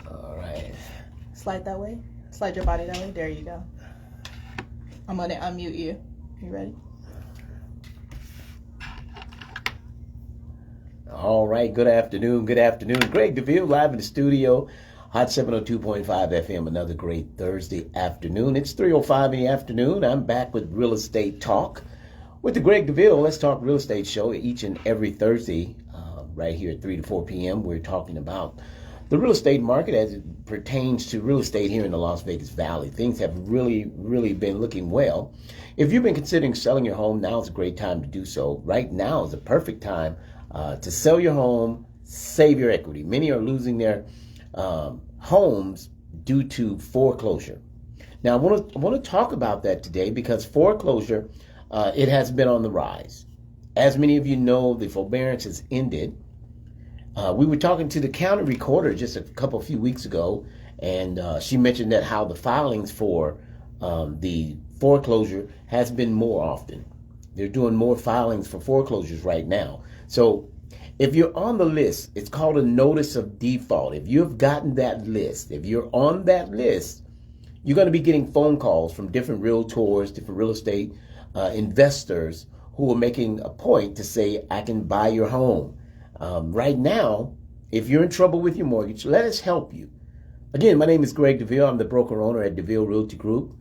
All right. Slide that way. Slide your body that way. There you go. I'm gonna unmute you. You ready? All right. Good afternoon. Good afternoon. Greg DeVille live in the studio. Hot 702.5 FM. Another great Thursday afternoon. It's 3:05 in the afternoon. I'm back with Real Estate Talk with the Greg DeVille Let's Talk Real Estate show each and every Thursday right here at 3 to 4 p.m. We're talking about the real estate market as it pertains to real estate here in the Las Vegas Valley. Things have really been looking well. If you've been considering selling your home, now is a great time to do so. Right now is the perfect time to sell your home, save your equity. Many are losing their homes due to foreclosure. Now, I want to talk about that today because foreclosure, it has been on the rise. As many of you know, the forbearance has ended. We were talking to the county recorder just a few weeks ago, and she mentioned that how the filings for the foreclosure has been more often. They're doing more filings for foreclosures right now. So if you're on the list, it's called a notice of default. If you've gotten that list, if you're on that list, you're going to be getting phone calls from different realtors, different real estate investors who are making a point to say, I can buy your home. Right now, if you're in trouble with your mortgage, let us help you. Again, my name is Greg DeVille. I'm the broker owner at DeVille Realty Group.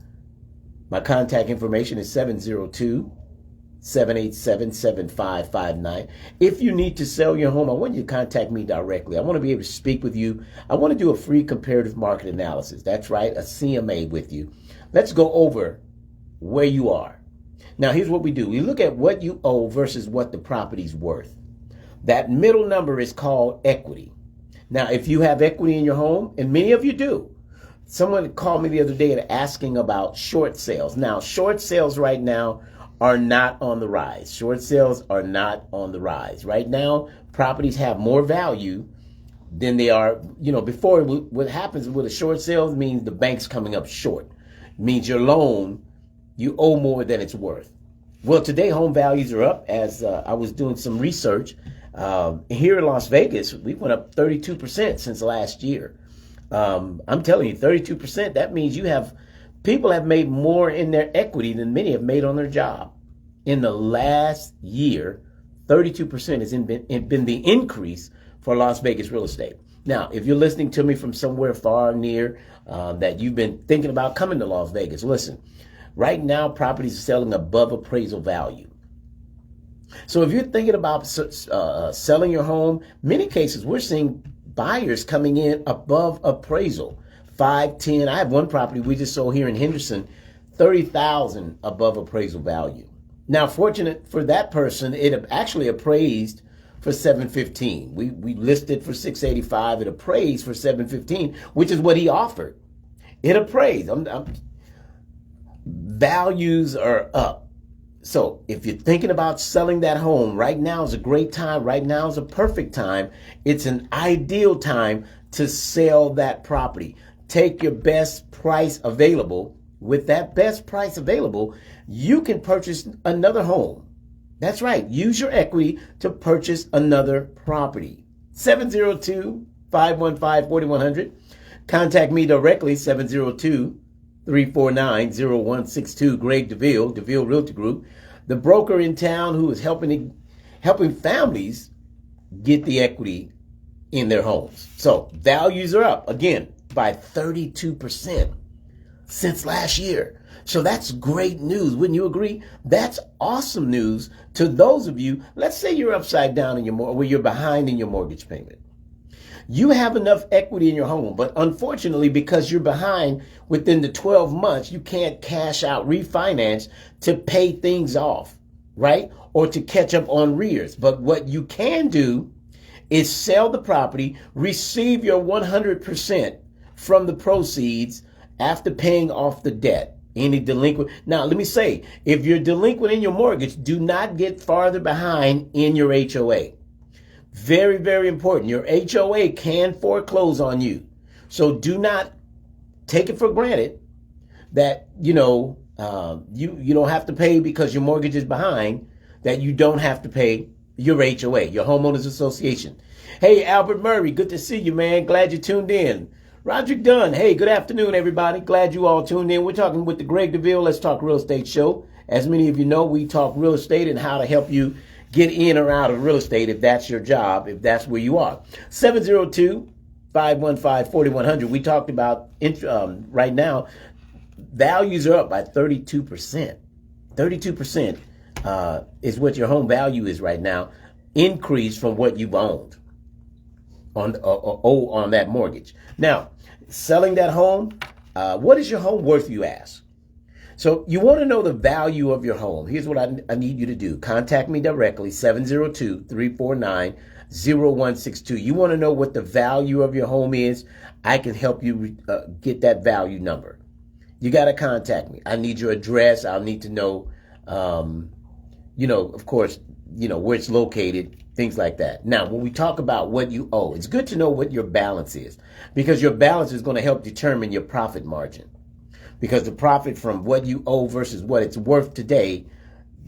My contact information is 702-787-7559. If you need to sell your home, I want you to contact me directly. I want to be able to speak with you. I want to do a free comparative market analysis. That's right, a CMA with you. Let's go over where you are. Now, here's what we do. We look at what you owe versus what the property's worth. That middle number is called equity. Now, if you have equity in your home, and many of you do, someone called me the other day and asking about short sales. Now, short sales right now are not on the rise. Short sales are not on the rise. Right now, properties have more value than they are, before. What happens with a short sale means the bank's coming up short. It means your loan, you owe more than it's worth. Well, today home values are up. As I was doing some research here in Las Vegas, we went up 32% since last year. I'm telling you, 32%, that means people have made more in their equity than many have made on their job. In the last year, 32% has been the increase for Las Vegas real estate. Now, if you're listening to me from somewhere far near that you've been thinking about coming to Las Vegas, listen, right now properties are selling above appraisal value. So if you're thinking about selling your home, many cases we're seeing buyers coming in above appraisal, 5, 10. I have one property we just sold here in Henderson, $30,000 above appraisal value. Now, fortunate for that person, it actually appraised for $715. We listed for $685. It appraised for $715, which is what he offered. It appraised. Values are up. So if you're thinking about selling that home, right now is a great time. Right now is a perfect time. It's an ideal time to sell that property. Take your best price available. With that best price available, you can purchase another home. That's right. Use your equity to purchase another property. 702-515-4100. Contact me directly, 702-349-0162. Greg DeVille, DeVille Realty Group, the broker in town who is helping families get the equity in their homes. So values are up again by 32% since last year. So that's great news. Wouldn't you agree? That's awesome news to those of you. Let's say you're upside down in where you're behind in your mortgage payment. You have enough equity in your home, but unfortunately, because you're behind within the 12 months, you can't cash out, refinance to pay things off, right? Or to catch up on arrears. But what you can do is sell the property, receive your 100% from the proceeds after paying off the debt. Any delinquent. Now, let me say, if you're delinquent in your mortgage, do not get farther behind in your HOA. Very, very important. Your HOA can foreclose on you. So do not take it for granted that, you don't have to pay because your mortgage is behind, that you don't have to pay your HOA, your homeowners association. Hey, Albert Murray, good to see you, man. Glad you tuned in. Roderick Dunn, hey, good afternoon, everybody. Glad you all tuned in. We're talking with the Greg DeVille Let's Talk Real Estate show. As many of you know, we talk real estate and how to help you get in or out of real estate if that's your job, if that's where you are. 702-515-4100. We talked about right now, values are up by 32%. 32% is what your home value is right now, increase from what you've owned on that mortgage. Now, selling that home, what is your home worth, you ask? So you want to know the value of your home. Here's what I need you to do. Contact me directly, 702-349-0162. You want to know what the value of your home is? I can help you get that value number. You got to contact me. I need your address. I'll need to know, of course, where it's located, things like that. Now, when we talk about what you owe, it's good to know what your balance is, because your balance is going to help determine your profit margin. Because the profit from what you owe versus what it's worth today,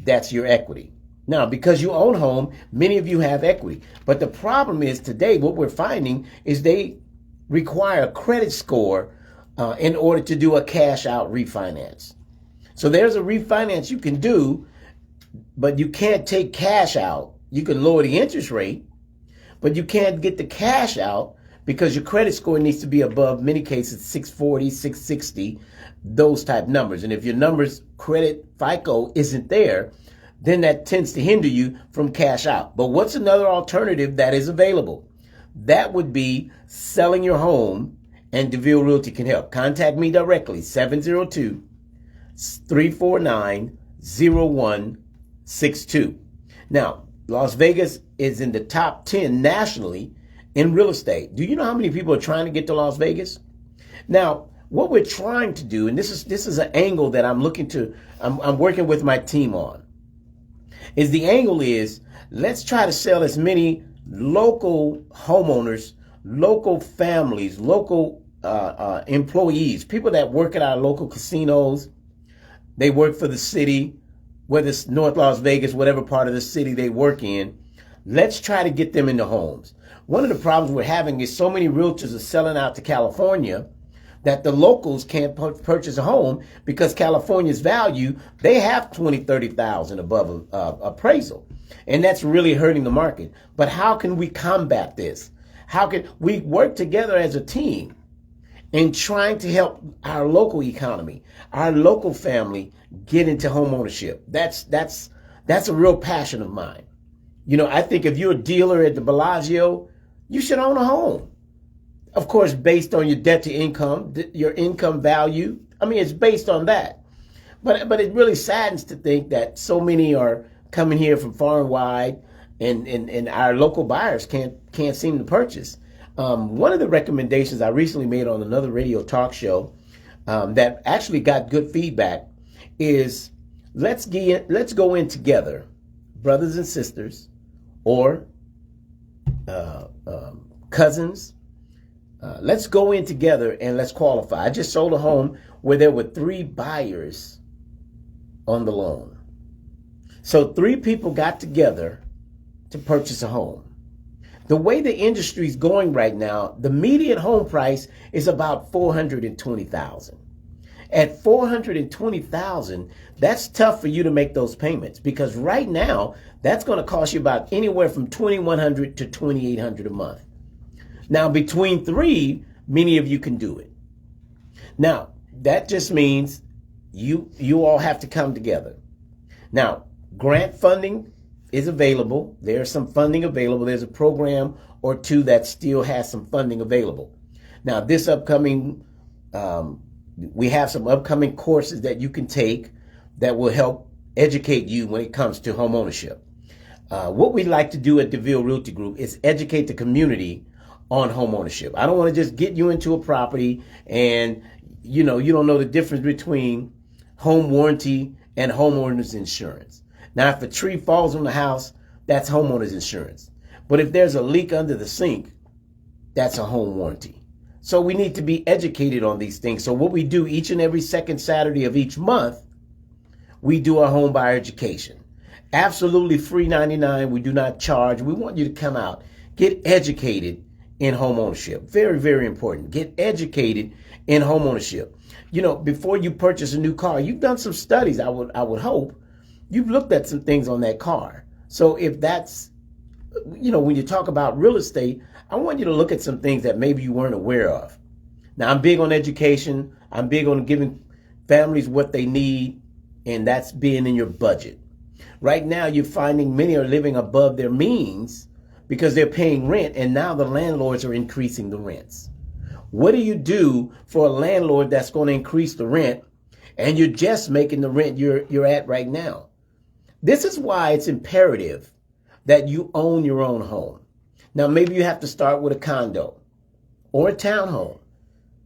that's your equity. Now, because you own home, many of you have equity. But the problem is today, what we're finding is they require a credit score in order to do a cash out refinance. So there's a refinance you can do, but you can't take cash out. You can lower the interest rate, but you can't get the cash out because your credit score needs to be above, many cases, 640, 660, those type numbers. And if your numbers, credit, FICO isn't there, then that tends to hinder you from cash out. But what's another alternative that is available? That would be selling your home, and DeVille Realty can help. Contact me directly, 702-349-0162. Now, Las Vegas is in the top 10 nationally in real estate. Do you know how many people are trying to get to Las Vegas? Now, what we're trying to do, and this is an angle that I'm working with my team on, is the angle is, let's try to sell as many local homeowners, local families, local employees, people that work at our local casinos. They work for the city, whether it's North Las Vegas, whatever part of the city they work in. Let's try to get them into homes. One of the problems we're having is so many realtors are selling out to California that the locals can't purchase a home because California's value, they have 20, 30,000 above appraisal. And that's really hurting the market. But how can we combat this? How can we work together as a team in trying to help our local economy, our local family get into home ownership? That's a real passion of mine. I think if you're a dealer at the Bellagio, you should own a home. Of course, based on your debt to income, your income value. I mean, it's based on that. But it really saddens to think that so many are coming here from far and wide, and our local buyers can't seem to purchase. One of the recommendations I recently made on another radio talk show that actually got good feedback is let's go in together, brothers and sisters, or cousins. Let's go in together and let's qualify. I just sold a home where there were 3 buyers on the loan. So 3 people got together to purchase a home. The way the industry is going right now, the median home price is about $420,000. At $420,000, that's tough for you to make those payments, because right now that's going to cost you about anywhere from $2,100 to $2,800 a month. Now, between 3, many of you can do it. Now, that just means you all have to come together. Now, grant funding is available. There's some funding available. There's a program or 2 that still has some funding available. Now, this upcoming, we have some upcoming courses that you can take that will help educate you when it comes to home ownership. What we like to do at DeVille Realty Group is educate the community on home ownership. I don't want to just get you into a property and you don't know the difference between home warranty and homeowner's insurance. Now, if a tree falls on the house, that's homeowner's insurance. But if there's a leak under the sink, that's a home warranty. So we need to be educated on these things. So what we do each and every second Saturday of each month, we do our home buyer education. Absolutely free 99. We do not charge. We want you to come out, get educated in home ownership. Very, very important. Get educated in home ownership. You know, before you purchase a new car, you've done some studies. I would hope you've looked at some things on that car. So if that's, you know, when you talk about real estate, I want you to look at some things that maybe you weren't aware of. Now, I'm big on education. I'm big on giving families what they need, and that's being in your budget. Right now, you're finding many are living above their means because they're paying rent, and now the landlords are increasing the rents. What do you do for a landlord that's going to increase the rent, and you're just making the rent you're at right now? This is why it's imperative that you own your own home. Now, maybe you have to start with a condo or a townhome.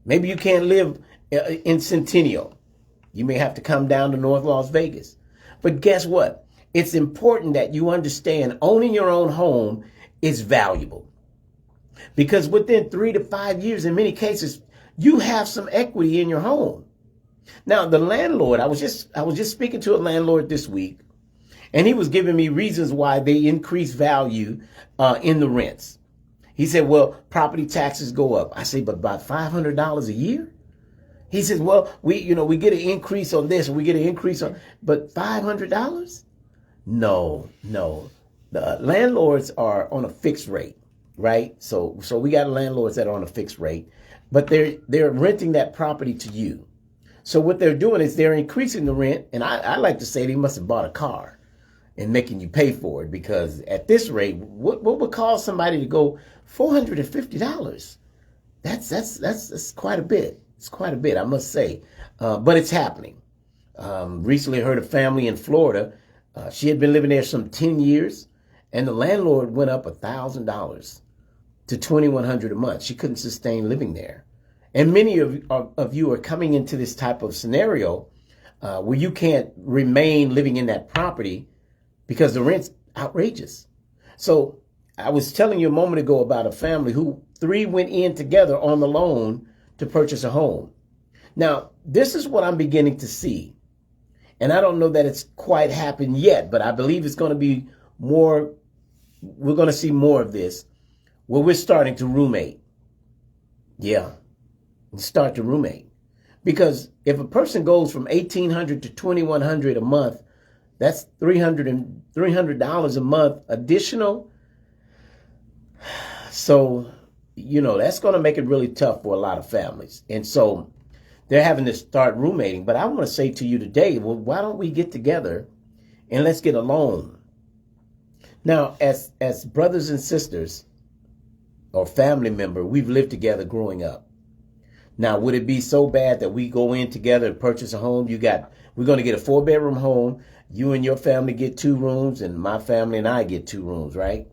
Maybe you can't live in Centennial. You may have to come down to North Las Vegas. But guess what? It's important that you understand owning your own home is valuable. Because within 3 to 5 years, in many cases, you have some equity in your home. Now, the landlord, I was just speaking to a landlord this week, and he was giving me reasons why they increase value in the rents. He said, well, property taxes go up. I say, but about $500 a year? He says, well, we get an increase on this, and we get an increase on, but $500? No. The landlords are on a fixed rate, right? So we got landlords that are on a fixed rate, but they're renting that property to you. So what they're doing is they're increasing the rent, and I like to say they must have bought a car and making you pay for it, because at this rate, what would cause somebody to go $450? That's quite a bit. It's quite a bit, I must say, but it's happening. Recently heard a family in Florida. She had been living there some 10 years, and the landlord went up $1,000 to $2,100 a month. She couldn't sustain living there. And many of you are coming into this type of scenario where you can't remain living in that property because the rent's outrageous. So I was telling you a moment ago about a family who 3 went in together on the loan to purchase a home. Now, this is what I'm beginning to see. And I don't know that it's quite happened yet, but I believe it's going to be more. We're going to see more of this where we're starting to roommate. Yeah, start to roommate. Because if a person goes from $1,800 to $2,100 a month, that's $300 a month additional. So, that's going to make it really tough for a lot of families. And so they're having to start roommating. But I want to say to you today, well, why don't we get together and let's get a loan? Now, as brothers and sisters or family member, we've lived together growing up. Now, would it be so bad that we go in together and purchase a home? We're going to get a 4-bedroom home. You and your family get 2 rooms, and my family and I get 2 rooms, right?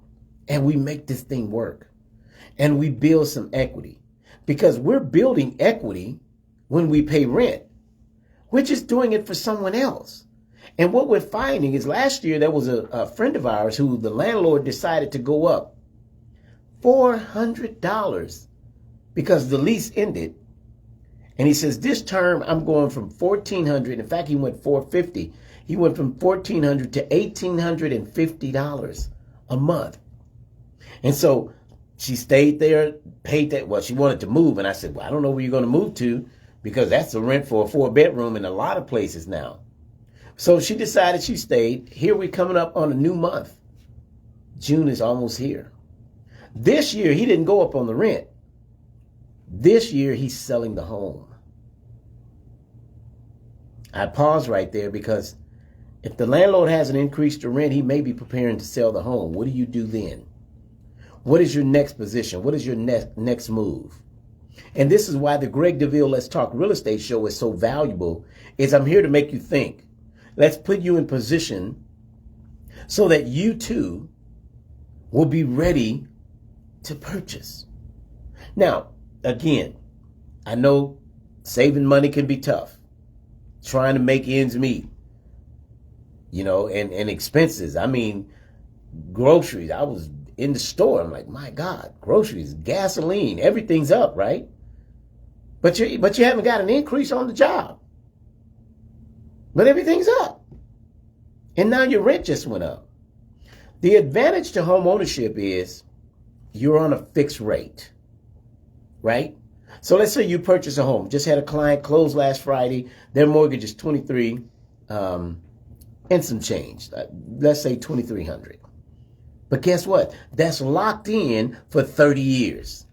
And we make this thing work. And we build some equity, because we're building equity when we pay rent. We're just doing it for someone else. And what we're finding is last year there was a friend of ours who the landlord decided to go up $400 because the lease ended. And he says, this term I'm going from $1,400. In fact, he went $450. He went from $1,400 to $1,850 a month. And so she stayed there, paid that. Well, she wanted to move. And I said, well, I don't know where you're going to move to, because that's the rent for a 4-bedroom in a lot of places now. So she decided she stayed. Here we're coming up on a new month. June is almost here. This year, he didn't go up on the rent. This year, he's selling the home. I pause right there, because if the landlord hasn't increased the rent, he may be preparing to sell the home. What do you do then? What is your next position? What is your next move? And this is why the Greg DeVille Let's Talk Real Estate show is so valuable, is I'm here to make you think. Let's put you in position so that you too will be ready to purchase. Now, again, I know saving money can be tough. Trying to make ends meet, and expenses. I mean, groceries. I was in the store. I'm like, my God, groceries, gasoline, everything's up, right? But you haven't got an increase on the job. But everything's up. And now your rent just went up. The advantage to home ownership is you're on a fixed rate, right? So let's say you purchase a home. Just had a client close last Friday. Their mortgage is 23 and some change. Let's say 2,300. But guess what? That's locked in for 30 years.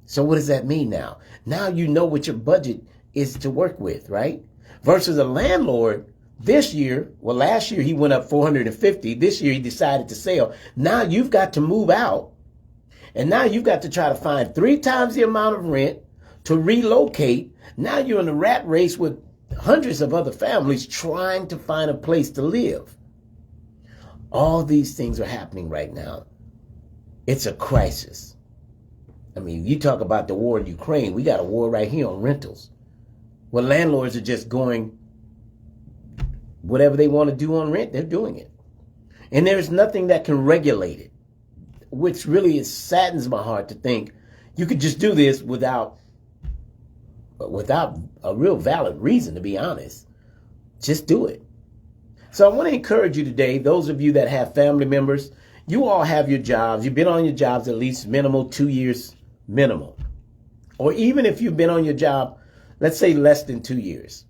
So what does that mean now? Now you know what your budget is to work with, right? Versus a landlord this year, well, last year he went up 450. This year he decided to sell. Now you've got to move out. And now you've got to try to find 3 times the amount of rent to relocate. Now you're in a rat race with hundreds of other families trying to find a place to live. All these things are happening right now. It's a crisis. I mean, you talk about the war in Ukraine. We got a war right here on rentals. Well, landlords are just going, whatever they want to do on rent, they're doing it. And there's nothing that can regulate it, which really saddens my heart to think you could just do this without a real valid reason, to be honest. Just do it. So I want to encourage you today, those of you that have family members, you all have your jobs. You've been on your jobs at least minimal 2 years minimal. Or even if you've been on your job, let's say less than 2 years.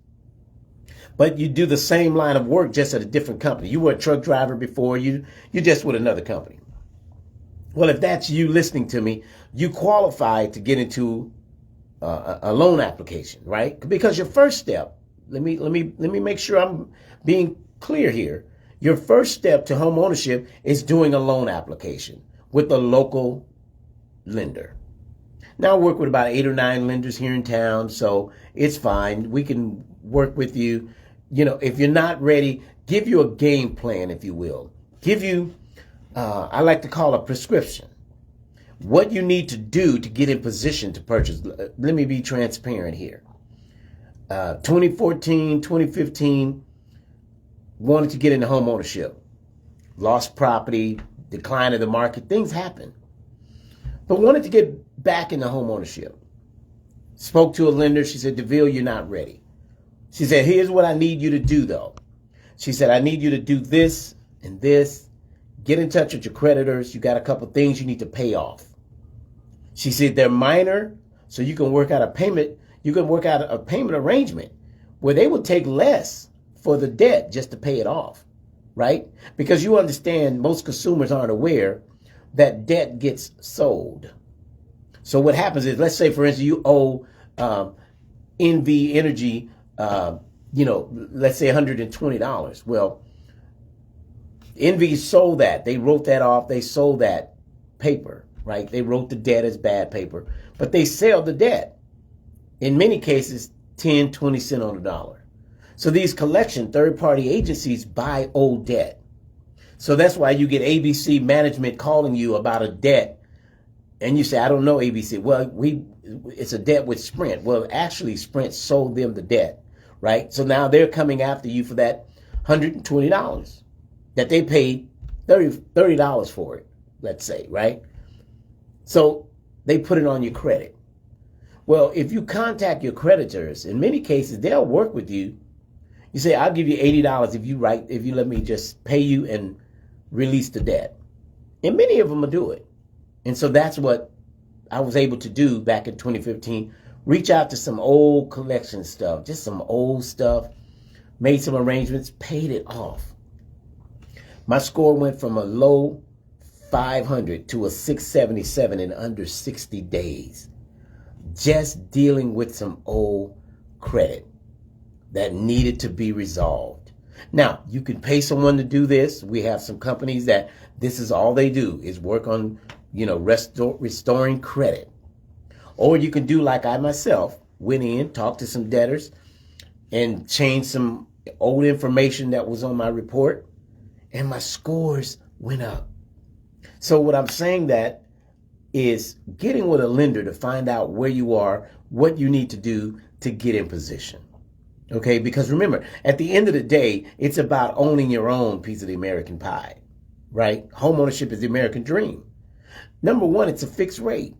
But you do the same line of work just at a different company. You were a truck driver before, you're just with another company. Well, if that's you listening to me, you qualify to get into a loan application, right? Because your first step, let me make sure I'm being clear here. Your first step to home ownership is doing a loan application with a local lender. Now I work with about 8 or 9 lenders here in town, so it's fine. We can work with you. You know, if you're not ready, give you a game plan, if you will. Give you, I like to call a prescription. What you need to do to get in position to purchase. Let me be transparent here. 2014, 2015, wanted to get into home ownership. Lost property, decline of the market, things happen. But wanted to get back into home ownership. Spoke to a lender. She said, DeVille, you're not ready. She said, here's what I need you to do, though. She said, I need you to do this and this. Get in touch with your creditors. You got a couple things you need to pay off. She said they're minor, so you can work out a payment. You can work out a payment arrangement where they will take less for the debt just to pay it off, right? Because you understand most consumers aren't aware that debt gets sold. So what happens is, let's say, for instance, you owe NV Energy, let's say $120. Well, NV sold that. They wrote that off. They sold that paper, right? They wrote the debt as bad paper, but they sell the debt. In many cases, 10, 20 cents on the dollar. So these collection third-party agencies buy old debt. So that's why you get ABC management calling you about a debt. And you say, I don't know ABC. Well, it's a debt with Sprint. Well, actually, Sprint sold them the debt, right? So now they're coming after you for that $120 that they paid $30 for it, let's say, right? So they put it on your credit. Well, if you contact your creditors, in many cases, they'll work with you. You say, I'll give you $80 if you let me just pay you and release the debt. And many of them will do it. And so that's what I was able to do back in 2015. Reach out to some old collection stuff, just some old stuff, made some arrangements, paid it off. My score went from a low 500 to a 677 in under 60 days. Just dealing with some old credit that needed to be resolved. Now, you can pay someone to do this. We have some companies that this is all they do is work on, restoring credit. Or you can do like I myself went in, talked to some debtors and changed some old information that was on my report, and my scores went up. So what I'm saying that is getting with a lender to find out where you are, what you need to do to get in position. Okay, because remember, at the end of the day, it's about owning your own piece of the American pie, right? Homeownership is the American dream. Number one, it's a fixed rate.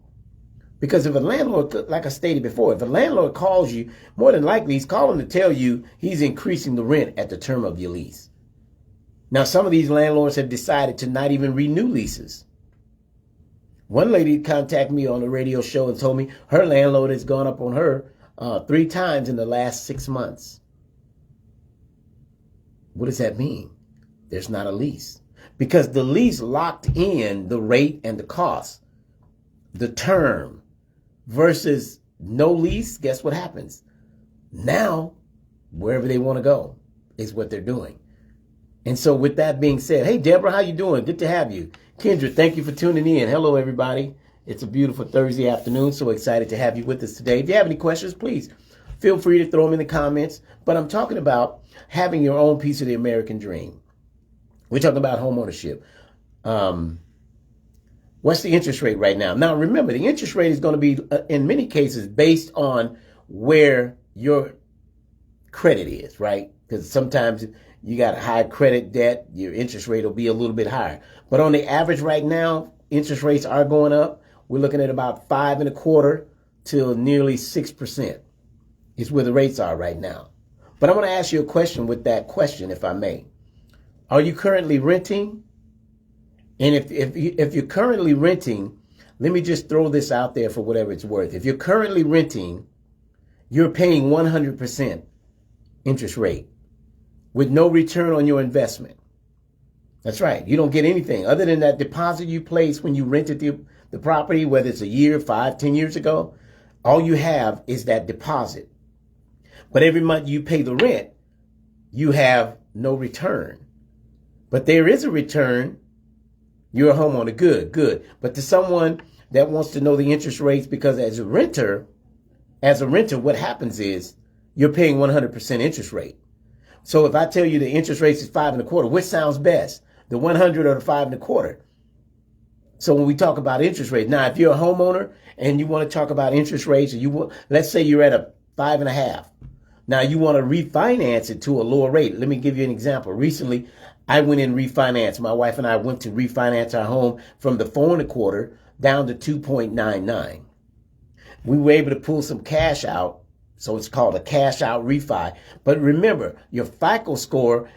Because if a landlord, like I stated before, if a landlord calls you, more than likely he's calling to tell you he's increasing the rent at the term of your lease. Now, some of these landlords have decided to not even renew leases. One lady contacted me on the radio show and told me her landlord has gone up on her 3 times in the last 6 months. What does that mean? There's not a lease. Because the lease locked in the rate and the cost, the term, versus no lease. Guess what happens? Now, wherever they want to go is what they're doing. And so with that being said, hey, Deborah, how you doing? Good to have you. Kendra, thank you for tuning in. Hello, everybody. It's a beautiful Thursday afternoon. So excited to have you with us today. If you have any questions, please feel free to throw them in the comments. But I'm talking about having your own piece of the American dream. We're talking about homeownership. What's the interest rate right now? Now, remember, the interest rate is going to be, in many cases, based on where your credit is, right? Because sometimes you got high credit debt, your interest rate will be a little bit higher. But on the average right now, interest rates are going up. We're looking at about 5.25% to nearly 6% is where the rates are right now. But I'm going to ask you a question with that question, if I may. Are you currently renting? And if you're currently renting, let me just throw this out there for whatever it's worth. If you're currently renting, you're paying 100% interest rate with no return on your investment. That's right. You don't get anything other than that deposit you placed when you rented the property, whether it's a year, 5, 10 years ago. All you have is that deposit. But every month you pay the rent, you have no return. But there is a return. You're a homeowner. Good. But to someone that wants to know the interest rates, because as a renter, what happens is you're paying 100% interest rate. So if I tell you the interest rate is 5.25%, which sounds best, the 100 or the 5.25%? So when we talk about interest rate, now if you're a homeowner and you want to talk about interest rates, and let's say you're at a 5.5%. Now you want to refinance it to a lower rate. Let me give you an example. Recently, I went in refinance. My wife and I went to refinance our home from the 4.25% down to 2.99%. We were able to pull some cash out. So it's called a cash out refi. But remember, your FICO score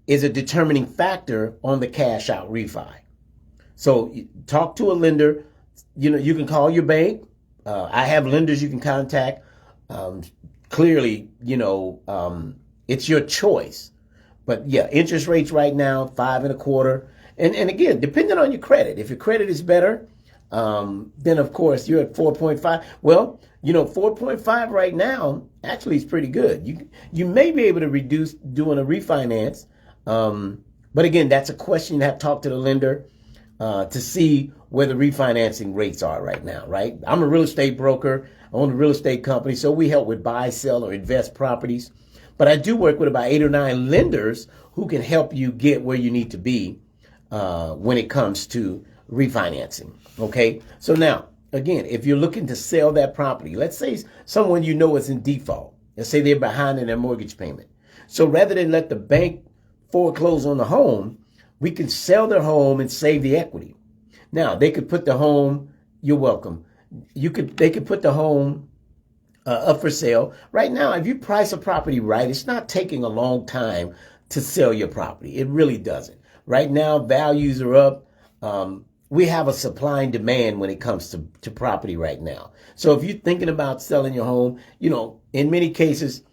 is a determining factor on the cash out refi. So talk to a lender. You can call your bank. I have lenders you can contact. Clearly, it's your choice. But yeah, interest rates right now, 5.25%. And again, depending on your credit, if your credit is better, then of course you're at 4.5. Well, 4.5 right now actually is pretty good. You may be able to reduce doing a refinance. But again, that's a question you have to talk to the lender to see where the refinancing rates are right now, right? I'm a real estate broker. I own a real estate company. So we help with buy, sell, or invest properties. But I do work with about 8 or 9 lenders who can help you get where you need to be when it comes to refinancing. Okay. So now, again, if you're looking to sell that property, let's say someone is in default. Let's say they're behind in their mortgage payment. So rather than let the bank foreclose on the home, we can sell their home and save the equity. Now, they could put the home, you're welcome. They could put the home up for sale. Right now, if you price a property right, it's not taking a long time to sell your property. It really doesn't. Right now, values are up. We have a supply and demand when it comes to property right now. So if you're thinking about selling your home, in many cases,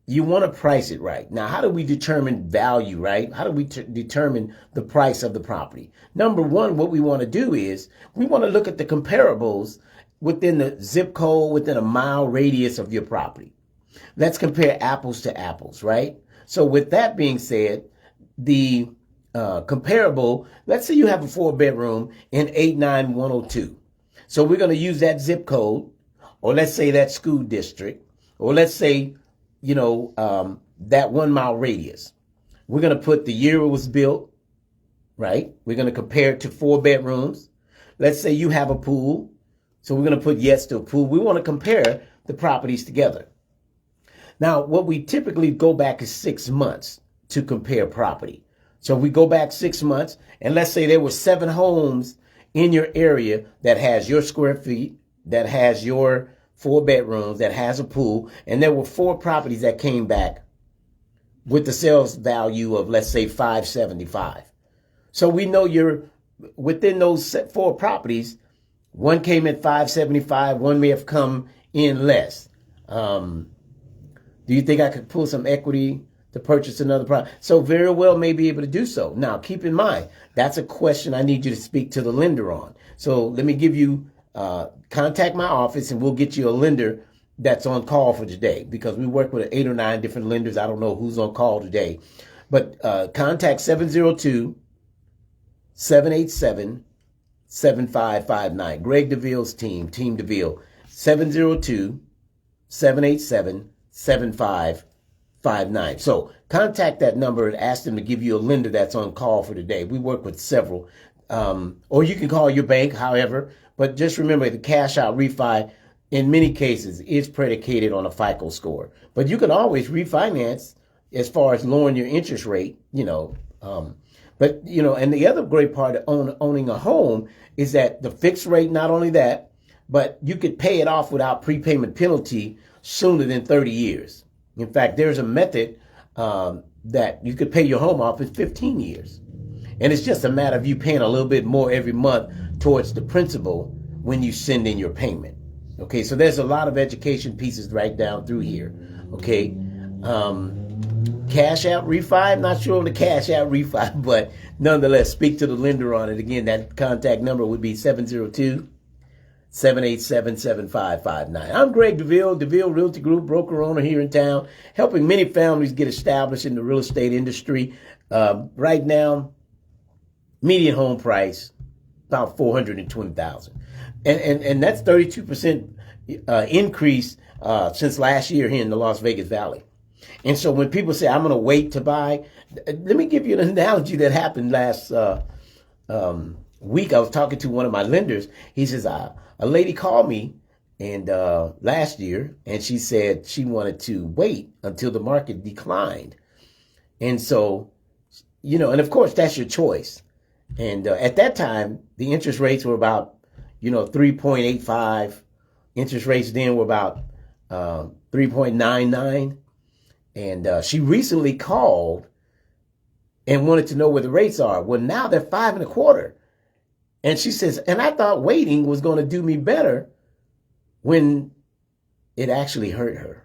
you want to price it right. Now, how do we determine value, right? How do we determine the price of the property? Number one, what we want to do is we want to look at the comparables within the zip code, within a mile radius of your property. Let's compare apples to apples, right? So with that being said, the comparable, let's say you have a 4-bedroom in 89102. So we're going to use that zip code, or let's say that school district, or let's say, that 1 mile radius. We're going to put the year it was built, right? We're going to compare it to 4 bedrooms. Let's say you have a pool. So we're going to put yes to a pool. We want to compare the properties together. Now, what we typically go back is 6 months to compare property. So we go back 6 months, and let's say there were 7 homes in your area that has your square feet, that has your 4 bedrooms, that has a pool, and there were 4 properties that came back with the sales value of, let's say, 575. So we know you're within those 4 properties. One came at 575. One may have come in less. Do you think I could pull some equity to purchase another property? So very well may be able to do so. Now, keep in mind, that's a question I need you to speak to the lender on. So let me give you, contact my office and we'll get you a lender that's on call for today, because we work with 8 or 9 different lenders. I don't know who's on call today, but contact 702-787-7559. Greg DeVille's team, Team DeVille, 702-787-7559. So contact that number and ask them to give you a lender that's on call for today. We work with several, or you can call your bank, however, but just remember the cash out refi in many cases is predicated on a FICO score, but you can always refinance as far as lowering your interest rate, but, and the other great part of owning a home is that the fixed rate, not only that, but you could pay it off without prepayment penalty sooner than 30 years. In fact, there's a method that you could pay your home off in 15 years. And it's just a matter of you paying a little bit more every month towards the principal when you send in your payment. Okay, so there's a lot of education pieces right down through here. Okay, cash out refi, I'm not sure on the cash out refi, but nonetheless, speak to the lender on it. Again, that contact number would be 702-787-7559. I'm Greg DeVille, DeVille Realty Group, broker owner here in town, helping many families get established in the real estate industry. Right now, median home price, about $420,000. And that's 32% increase since last year here in the Las Vegas Valley. And so when people say, I'm going to wait to buy, let me give you an analogy that happened last week. I was talking to one of my lenders. He says, a lady called me and last year, and she said she wanted to wait until the market declined. And so, and of course, that's your choice. And at that time, the interest rates were about 3.85. Interest rates then were about 3.99. And she recently called and wanted to know where the rates are. Well, now they're 5.25. And she says, and I thought waiting was going to do me better, when it actually hurt her.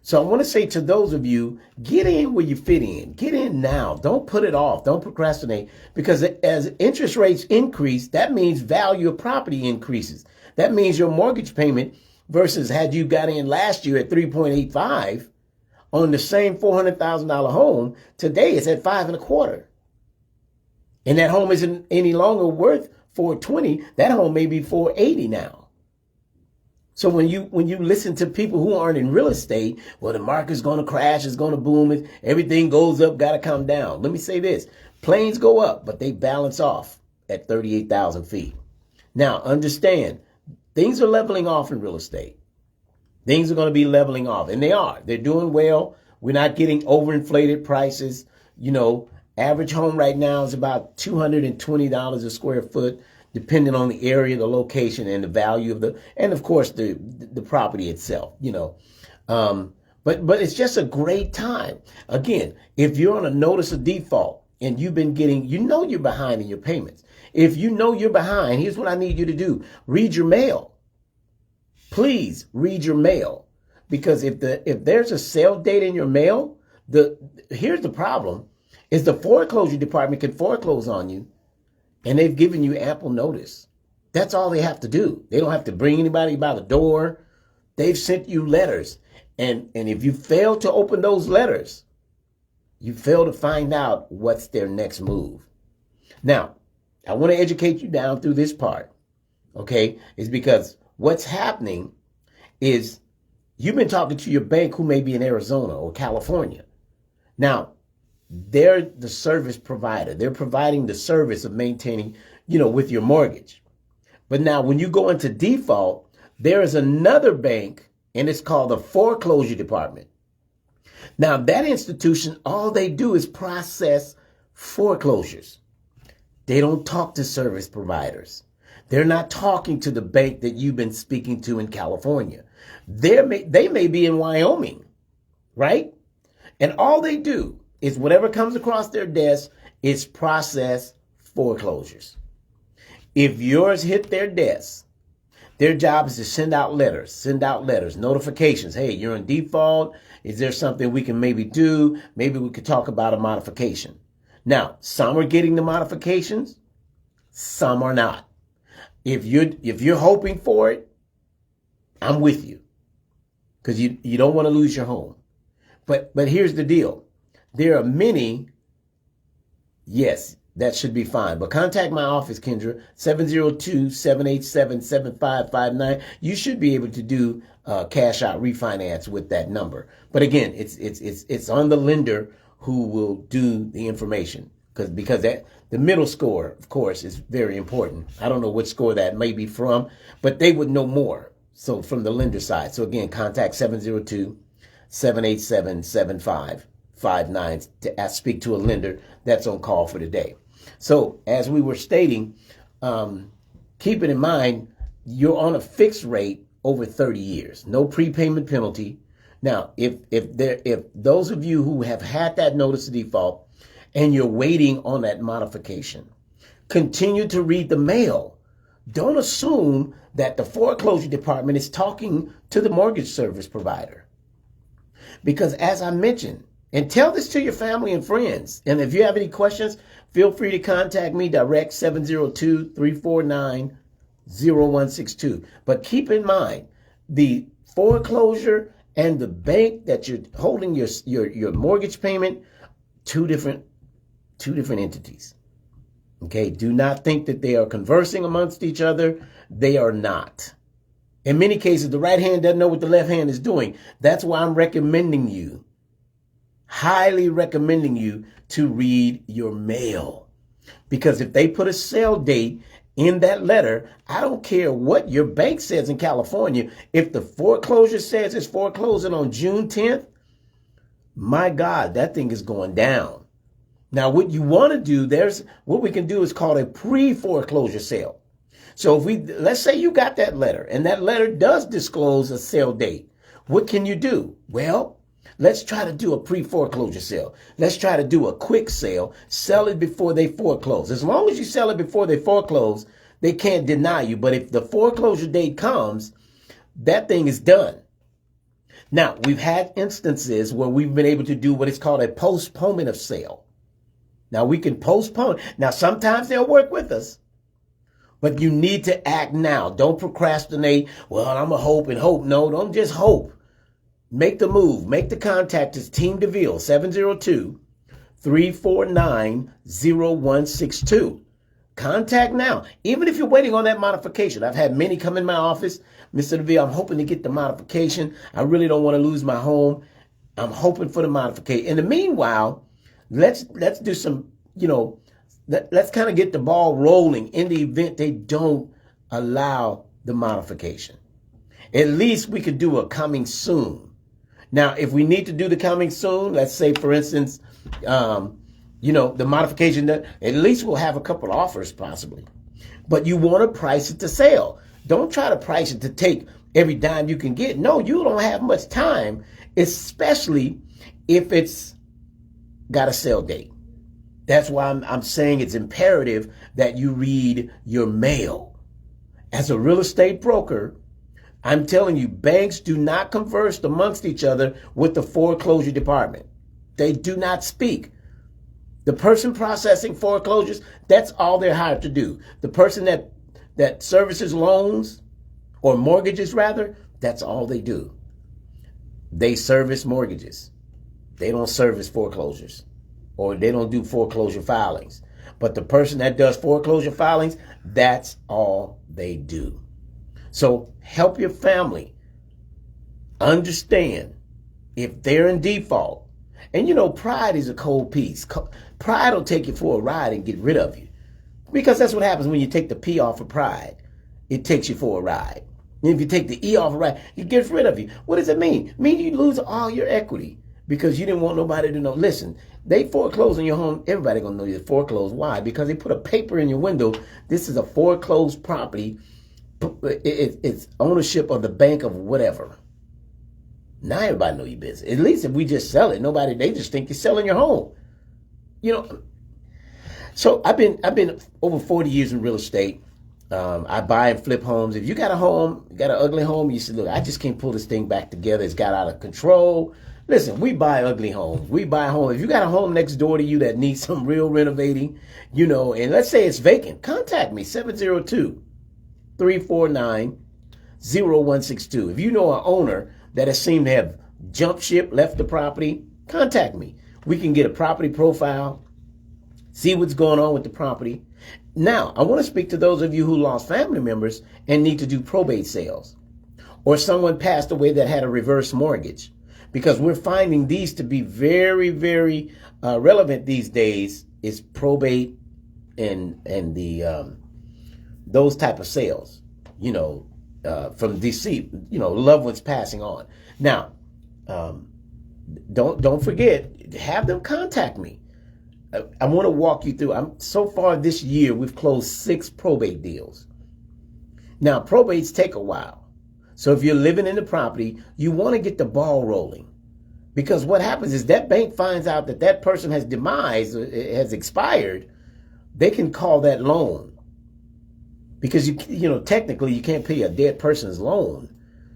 So I want to say to those of you, get in where you fit in. Get in now. Don't put it off. Don't procrastinate. Because as interest rates increase, that means value of property increases. That means your mortgage payment versus had you got in last year at 3.85 on the same $400,000 home, today it's at 5.25. And that home isn't any longer worth $420. That home may be $480 now. So when you listen to people who aren't in real estate, well, the market's going to crash, it's going to boom, everything goes up, got to come down. Let me say this. Planes go up, but they balance off at 38,000 feet. Now, understand, things are leveling off in real estate. Things are going to be leveling off, and they are. They're doing well. We're not getting overinflated prices. Average home right now is about $220 a square foot, depending on the area, the location, and the value of and of course the property itself, but it's just a great time. Again, if you're on a notice of default and you've been getting, you're behind in your payments. If you know you're behind, here's what I need you to do. Read your mail. Please read your mail, because if there's a sale date in your mail, here's the problem, is the foreclosure department can foreclose on you. And they've given you ample notice. That's all they have to do. They don't have to bring anybody by the door. They've sent you letters. And if you fail to open those letters, you fail to find out what's their next move. Now, I want to educate you down through this part, okay? Is because what's happening is you've been talking to your bank who may be in Arizona or California. Now, they're the service provider. They're providing the service of maintaining, with your mortgage. But now when you go into default, there is another bank, and it's called the foreclosure department. Now that institution, all they do is process foreclosures. They don't talk to service providers. They're not talking to the bank that you've been speaking to in California. They may be in Wyoming, right? And all they do is whatever comes across their desk is process foreclosures. If yours hit their desk, their job is to send out letters, notifications. Hey, you're in default. Is there something we can maybe do? Maybe we could talk about a modification. Now, some are getting the modifications, some are not. If you're hoping for it, I'm with you, because you don't want to lose your home. But here's the deal. There are many, yes, that should be fine. But contact my office, Kendra, 702-787-7559. You should be able to do cash out refinance with that number. But again, it's on the lender who will do the information, because that the middle score, of course, is very important. I don't know what score that may be from, but they would know more. So from the lender side. So again, contact 702-787-7559 to speak to a lender that's on call for today. So as we were stating, keep it in mind, you're on a fixed rate over 30 years, no prepayment penalty. Now, if those of you who have had that notice of default and you're waiting on that modification, continue to read the mail. Don't assume that the foreclosure department is talking to the mortgage service provider. Because as I mentioned, and tell this to your family and friends. And if you have any questions, feel free to contact me direct, 702-349-0162. But keep in mind, the foreclosure and the bank that you're holding your mortgage payment, two different entities. Okay, do not think that they are conversing amongst each other. They are not. In many cases, the right hand doesn't know what the left hand is doing. That's why I'm recommending you, highly recommending you, to read your mail. Because if they put a sale date in that letter, I don't care what your bank says in California. If the foreclosure says it's foreclosing on June 10th, my God, that thing is going down. Now, what you want to do, what we can do is called a pre-foreclosure sale. So let's say you got that letter and that letter does disclose a sale date. What can you do? Well, let's try to do a pre-foreclosure sale. Let's try to do a quick sale. Sell it before they foreclose. As long as you sell it before they foreclose, they can't deny you. But if the foreclosure date comes, that thing is done. Now, we've had instances where we've been able to do what is called a postponement of sale. Now, we can postpone. Now, sometimes they'll work with us, but you need to act now. Don't procrastinate. Well, I'm going to hope and hope. No, don't just hope. Make the move. Make the contact. It's Team DeVille, 702-349-0162. Contact now. Even if you're waiting on that modification. I've had many come in my office. Mr. DeVille, I'm hoping to get the modification. I really don't want to lose my home. I'm hoping for the modification. In the meanwhile, let's do some, let's kind of get the ball rolling in the event they don't allow the modification. At least we could do a coming soon. Now, if we need to do the coming soon, let's say, for instance, the modification, that at least we'll have a couple offers possibly. But you want to price it to sale. Don't try to price it to take every dime you can get. No, you don't have much time, especially if it's got a sale date. That's why I'm saying it's imperative that you read your mail. As a real estate broker, I'm telling you, banks do not converse amongst each other with the foreclosure department. They do not speak. The person processing foreclosures, that's all they're hired to do. The person that services loans or mortgages rather, that's all they do. They service mortgages. They don't service foreclosures, or they don't do foreclosure filings. But the person that does foreclosure filings, that's all they do. So help your family understand if they're in default. And pride is a cold piece. Pride will take you for a ride and get rid of you. Because that's what happens when you take the P off of pride. It takes you for a ride. And if you take the E off of ride, it gets rid of you. What does it mean? It means you lose all your equity. Because you didn't want nobody to know. Listen, they foreclose on your home. Everybody gonna know you foreclosed. Why? Because they put a paper in your window. This is a foreclosed property. It's ownership of the bank of whatever. Now everybody know your business. At least if we just sell it, they just think you're selling your home. You know, so I've been over 40 years in real estate. I buy and flip homes. If you got a home, you got an ugly home, you say, look, I just can't pull this thing back together. It's got out of control. Listen, we buy ugly homes. We buy homes. If you got a home next door to you that needs some real renovating, you know, and let's say it's vacant, contact me, 702-349-0162. If you know an owner that has seemed to have jumped ship, left the property, contact me. We can get a property profile, see what's going on with the property. Now, I want to speak to those of you who lost family members and need to do probate sales, or someone passed away that had a reverse mortgage, because we're finding these to be very, very relevant these days, is probate and the those type of sales, you know, from deceit, you know, loved ones passing on. Now, don't forget, have them contact me. I want to walk you through. So far this year, we've closed 6 probate deals. Now, probates take a while. So if you're living in the property, you want to get the ball rolling. Because what happens is that bank finds out that that person has has expired. They can call that loan. Because, you know, technically you can't pay a dead person's loan.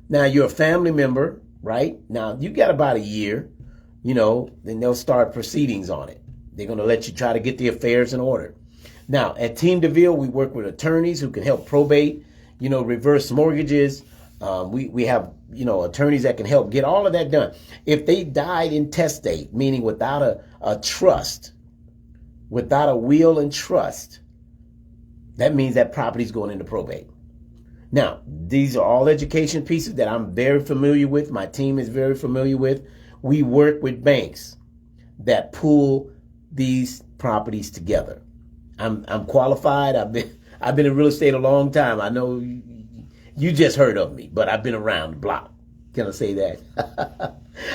Now, you're a family member, right? Now, you got about a year, you know, then they'll start proceedings on it. They're going to let you try to get the affairs in order. Now, at Team DeVille, we work with attorneys who can help probate, you know, reverse mortgages. We have, you know, attorneys that can help get all of that done. If they died intestate, meaning without a trust, without a will and trust, that means that property's going into probate. Now, these are all education pieces that I'm very familiar with. My team is very familiar with. We work with banks that pool these properties together. I'm qualified. I've been in real estate a long time. I know you just heard of me, but I've been around the block. Can I say that?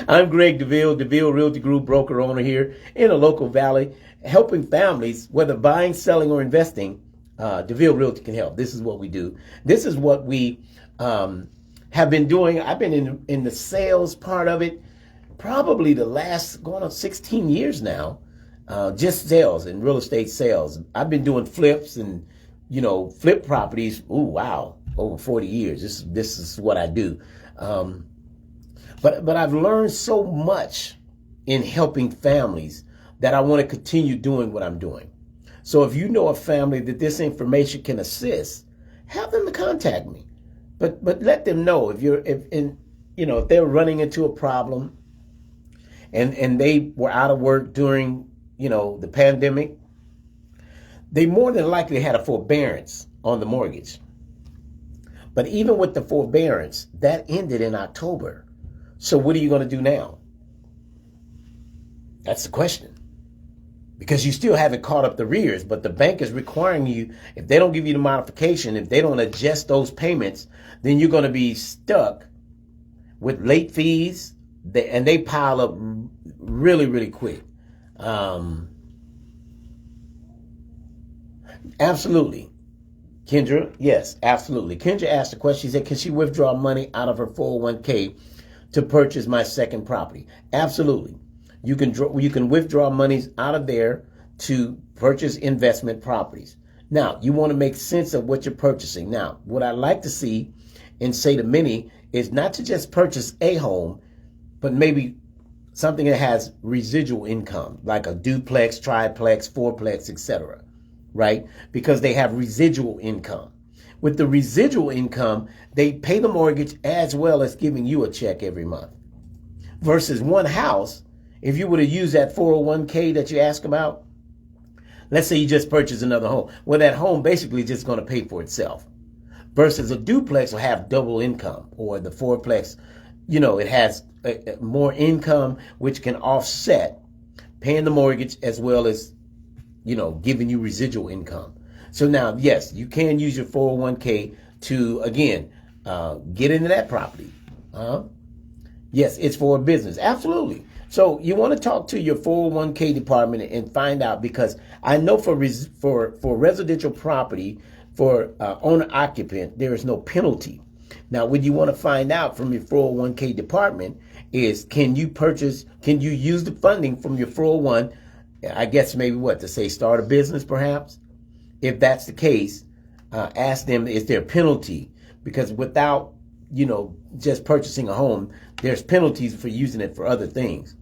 I'm Greg DeVille, DeVille Realty Group broker owner here in a local valley, helping families, whether buying, selling, or investing. DeVille Realty can help. This is what we do. This is what we have been doing. I've been in the sales part of it probably the last going on 16 years now. Just sales and real estate sales. I've been doing flips and, you know, flip properties. Ooh, wow. Over 40 years. This is what I do. But I've learned so much in helping families that I want to continue doing what I'm doing. So if you know a family that this information can assist, have them to contact me. But let them know if they're running into a problem and they were out of work during, you know, the pandemic, they more than likely had a forbearance on the mortgage. But even with the forbearance, that ended in October. So what are you going to do now? That's the question. Because you still haven't caught up the arrears, but the bank is requiring you, if they don't give you the modification, if they don't adjust those payments, then you're going to be stuck with late fees, and they pile up really, really quick. Absolutely. Kendra, yes, absolutely. Kendra asked a question. She said, can she withdraw money out of her 401k to purchase my second property? Absolutely. You can withdraw monies out of there to purchase investment properties. Now, you want to make sense of what you're purchasing. Now, what I like to see and say to many is not to just purchase a home, but maybe something that has residual income, like a duplex, triplex, fourplex, etc., right? Because they have residual income. With the residual income, they pay the mortgage as well as giving you a check every month. Versus one house, if you were to use that 401k that you ask about, let's say you just purchase another home. Well, that home basically is just going to pay for itself. Versus a duplex will have double income, or the fourplex, you know, it has more income, which can offset paying the mortgage as well as, you know, giving you residual income. So now, yes, you can use your 401k to, again, get into that property. Yes, it's for a business. Absolutely. So you want to talk to your 401k department and find out, because I know for residential property, for owner occupant, there is no penalty. Now, what you want to find out from your 401k department is, can you use the funding from your 401, I guess maybe to say start a business perhaps? If that's the case, ask them, is there a penalty? Because without, just purchasing a home, there's penalties for using it for other things.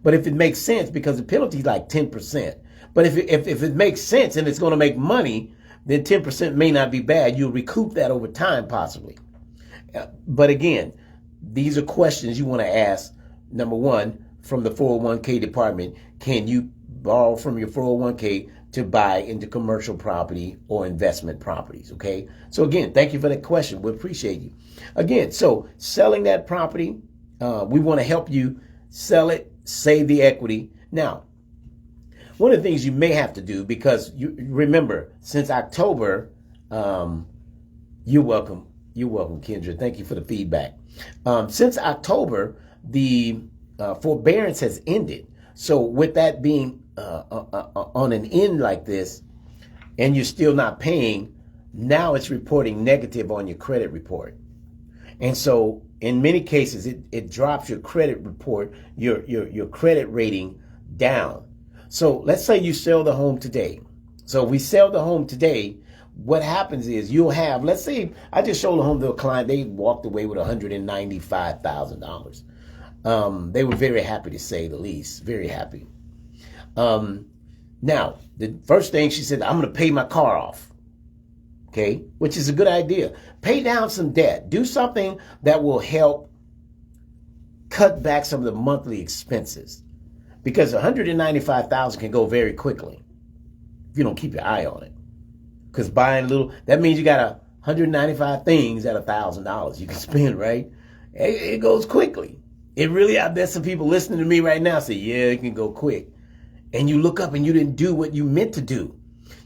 But if it makes sense, because the penalty is like 10%. But if it makes sense and it's going to make money, then 10% may not be bad. You'll recoup that over time, possibly. But again, these are questions you want to ask. Number one, from the 401k department, can you borrow from your 401k to buy into commercial property or investment properties? Okay. So again, thank you for that question. We appreciate you. Again, so selling that property, we want to help you sell it, save the equity. Now, one of the things you may have to do, because you remember, since October, you're welcome, Kendra. Thank you for the feedback. Since October, the forbearance has ended. So with that being on an end like this, and you're still not paying, now it's reporting negative on your credit report. And so in many cases, it drops your credit report, your credit rating down. So let's say you sell the home today. So we sell the home today. What happens is you'll have, let's say I just sold a home to a client. They walked away with $195,000. They were very happy, to say the least, very happy. Now, the first thing she said, I'm going to pay my car off. Okay, which is a good idea. Pay down some debt. Do something that will help cut back some of the monthly expenses, because $195,000 can go very quickly if you don't keep your eye on it. Because buying that means you got 195 things at $1,000 you can spend, right? It goes quickly. It really, I bet some people listening to me right now say, yeah, it can go quick. And you look up and you didn't do what you meant to do.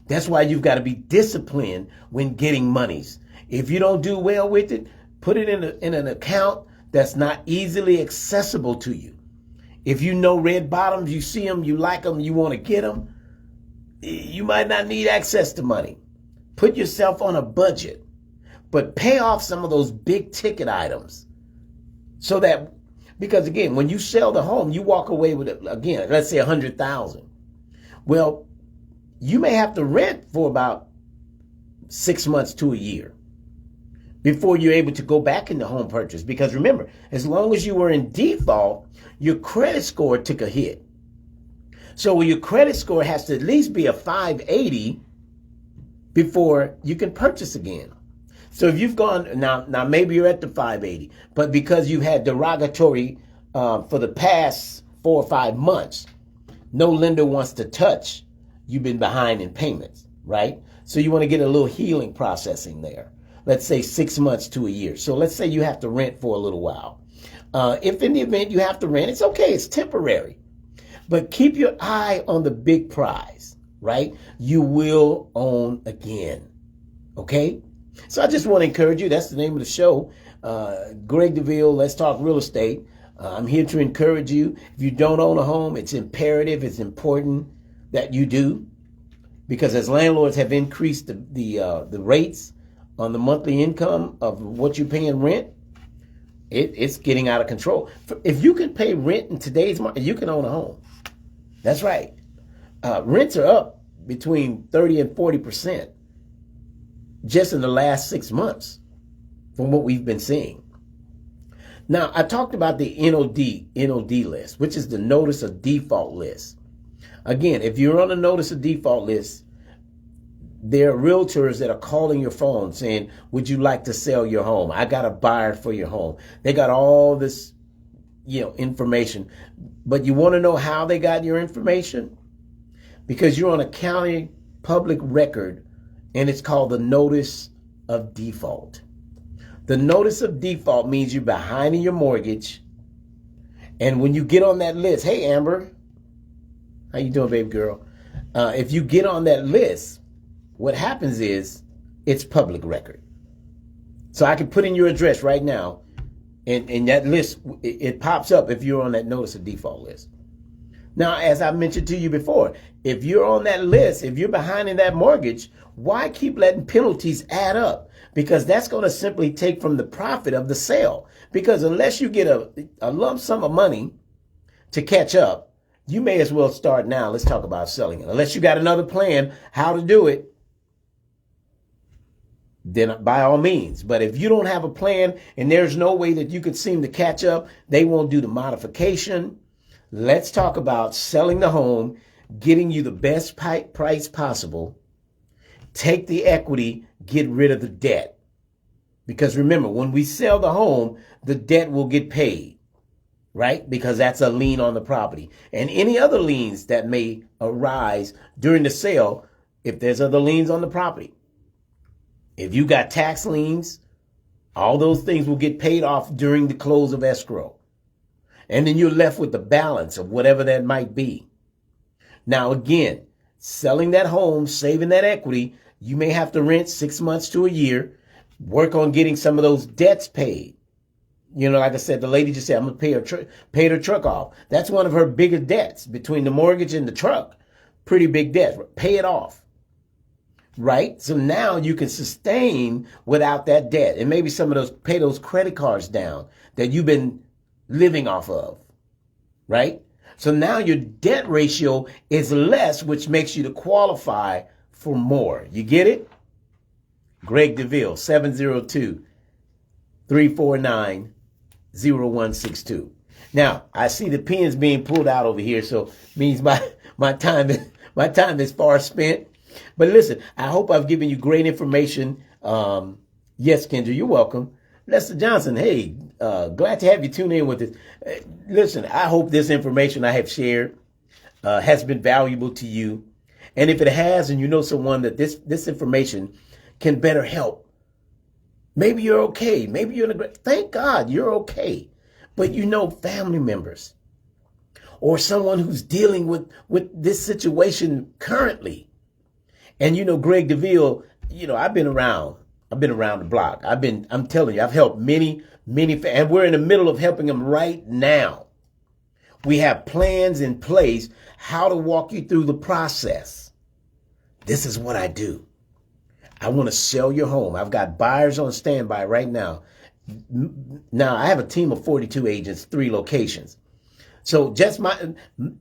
That's why you've got to be disciplined when getting monies. If you don't do well with it, put it in an account that's not easily accessible to you. If you know red bottoms, you see them, you like them, you want to get them, you might not need access to money. Put yourself on a budget, but pay off some of those big ticket items. So that, because again, when you sell the home, you walk away with, again, let's say $100,000. Well, you may have to rent for about 6 months to a year before you're able to go back into home purchase. Because remember, as long as you were in default, your credit score took a hit. So your credit score has to at least be a 580 before you can purchase again. So if you've gone, now maybe you're at the 580, but because you had derogatory for the past 4 or 5 months, no lender wants to touch. You've been behind in payments, right? So you want to get a little healing processing there. Let's say 6 months to a year. So let's say you have to rent for a little while. If in the event you have to rent, it's okay. It's temporary. But keep your eye on the big prize, right? You will own again, okay? So I just want to encourage you. That's the name of the show. Greg DeVille, Let's Talk Real Estate. I'm here to encourage you. If you don't own a home, it's imperative, it's important that you do, because as landlords have increased the rates on the monthly income of what you pay in rent, it's getting out of control. If you can pay rent in today's market, you can own a home. That's right. Rents are up between 30 and 40% just in the last 6 months from what we've been seeing. Now, I talked about the NOD list, which is the notice of default list. Again, if you're on a notice of default list, there are realtors that are calling your phone saying, would you like to sell your home? I got a buyer for your home. They got all this, information. But you want to know how they got your information? Because you're on a county public record, and it's called the notice of default. The notice of default means you're behind in your mortgage. And when you get on that list, hey, Amber, how you doing, baby girl? If you get on that list, what happens is it's public record. So I can put in your address right now, and that list, it pops up if you're on that notice of default list. Now, as I mentioned to you before, if you're on that list, if you're behind in that mortgage, why keep letting penalties add up? because that's going to simply take from the profit of the sale. Because unless you get a lump sum of money to catch up, you may as well start now. Let's talk about selling it. Unless you got another plan how to do it, then by all means. But if you don't have a plan and there's no way that you could seem to catch up, they won't do the modification. Let's talk about selling the home, getting you the best price possible. Take the equity, get rid of the debt. Because remember, when we sell the home, the debt will get paid, right? Because that's a lien on the property. And any other liens that may arise during the sale, if there's other liens on the property. If you got tax liens, all those things will get paid off during the close of escrow. And then you're left with the balance of whatever that might be. Now, again, selling that home, saving that equity, you may have to rent 6 months to a year, work on getting some of those debts paid. You know, like I said, the lady just said, I'm going to pay her truck off. That's one of her bigger debts between the mortgage and the truck. Pretty big debt. Pay it off. Right? So now you can sustain without that debt. And maybe some of those, pay those credit cards down that you've been living off of. Right? So now your debt ratio is less, which makes you to qualify for more. You get it? Greg DeVille, 702-349-0162. Now, I see the pens being pulled out over here, so means my time is far spent. But listen, I hope I've given you great information. Yes, Kendra, you're welcome. Lester Johnson, hey, glad to have you tune in with us. Listen, I hope this information I have shared has been valuable to you. And if it has, and you know someone that this information can better help, maybe you're okay. Maybe you're in a great, thank God you're okay. But you know family members or someone who's dealing with this situation currently. And you know, Greg DeVille, you know, I've been around the block. I'm telling you, I've helped many, and we're in the middle of helping them right now. We have plans in place how to walk you through the process. This is what I do. I want to sell your home. I've got buyers on standby right now. Now, I have a team of 42 agents, 3 locations. So just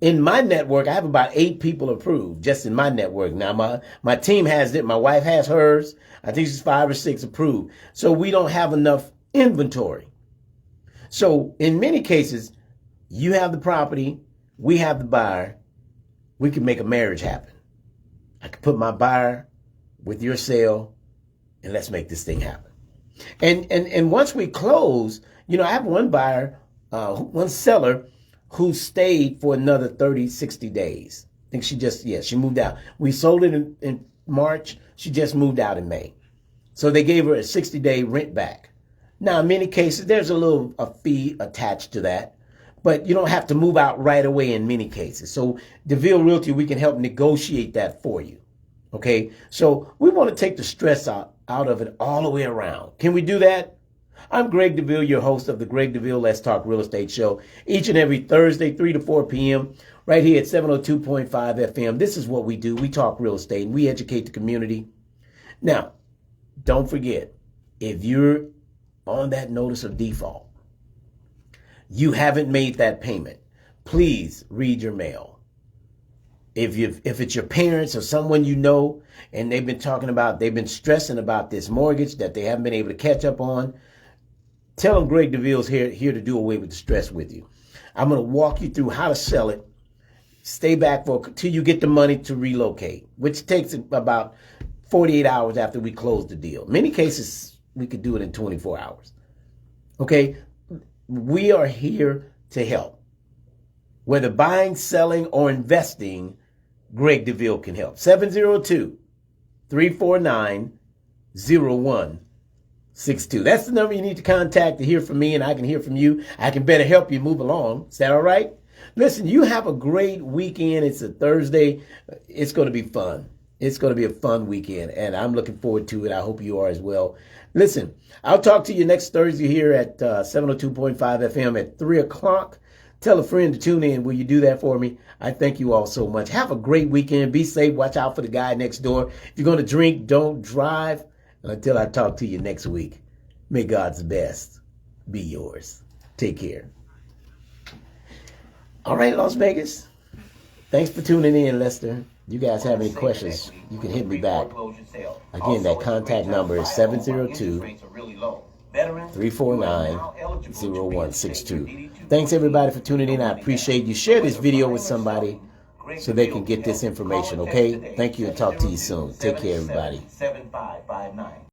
in my network, I have about 8 people approved just in my network. Now, my team has it. My wife has hers. I think she's 5 or 6 approved. So we don't have enough inventory. So in many cases, you have the property, we have the buyer, we can make a marriage happen. I can put my buyer with your sale, and let's make this thing happen. And once we close, you know, I have one buyer, one seller who stayed for another 30, 60 days. I think she moved out. We sold it in March. She just moved out in May. So they gave her a 60-day rent back. Now, in many cases, there's a fee attached to that, but you don't have to move out right away in many cases. So DeVille Realty, we can help negotiate that for you. Okay, so we want to take the stress out of it all the way around. Can we do that? I'm Greg DeVille, your host of the Greg DeVille Let's Talk Real Estate Show, each and every Thursday, 3 to 4 p.m., right here at 702.5 FM. This is what we do. We talk real estate and we educate the community. Now, don't forget, if you're on that notice of default, you haven't made that payment, please read your mail. If it's your parents or someone you know, and they've been stressing about this mortgage that they haven't been able to catch up on, tell them Greg DeVille's here to do away with the stress with you. I'm going to walk you through how to sell it. Stay back till you get the money to relocate, which takes about 48 hours after we close the deal. Many cases, we could do it in 24 hours. Okay? We are here to help. Whether buying, selling, or investing, Greg DeVille can help. 702-349-0162. That's the number you need to contact to hear from me, and I can hear from you. I can better help you move along. Is that all right? Listen, you have a great weekend. It's a Thursday. It's going to be fun. It's going to be a fun weekend, and I'm looking forward to it. I hope you are as well. Listen, I'll talk to you next Thursday here at 702.5 FM at 3 o'clock. Tell a friend to tune in. Will you do that for me? I thank you all so much. Have a great weekend. Be safe. Watch out for the guy next door. If you're going to drink, don't drive. And until I talk to you next week, may God's best be yours. Take care. All right, Las Vegas. Thanks for tuning in, Lester. You guys have any questions, you can hit me back. Again, that contact number is 702-349-0162. Thanks, everybody, for tuning in. I appreciate you. Share this video with somebody so they can get this information, okay? Thank you, and talk to you soon. Take care, everybody.